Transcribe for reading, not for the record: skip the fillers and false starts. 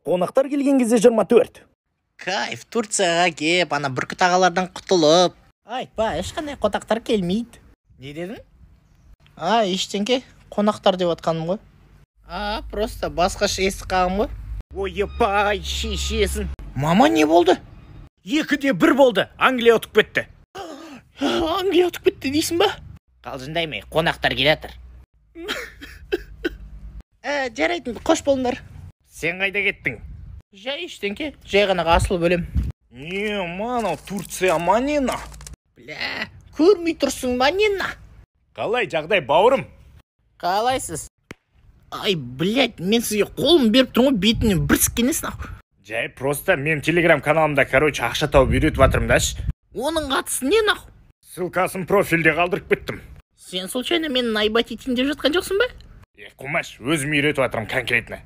Қонақтар келген кезде 24. Кайф, Турцияға кеп, ана бүркіт ағалардан құтылып. Айтпа, ешқандай қонақтар келмейді. Не дедің? Ештеңке, қонақтар деп отқаным ғой. Просто басқаша естіп қалғым ғой. Ойпай, шешесін. Мама, не болды? 2-1 болды, Англия ұтып кетті. Англия ұтып кетті дейсің ба? Қалжындаймын, қонақтар келатыр. Жарайды, қош болыңдар. Сен қайда кеттің? Жай ештеңке, жай ғана асылып өлем. Не, мана, Турция манина. Бля, көрмей тұрсың манина. Қалай жағдай, бауырым? Қалайсыз? Ай, блядь, мен сізге қолым беріп тұрмын ғой, бетінен бір сіккенесің ау. Жай, просто мен телеграм каналымда, ақша тауып үйретіп жатырмын даш. Оның қатысы не наху? Ссылкасын профильде қалдырып кеттім. Сен случайно мені найбат етейін деп жатқан жоқсың ба? Құмаш, өзім үйретіп жатырмын конкретно.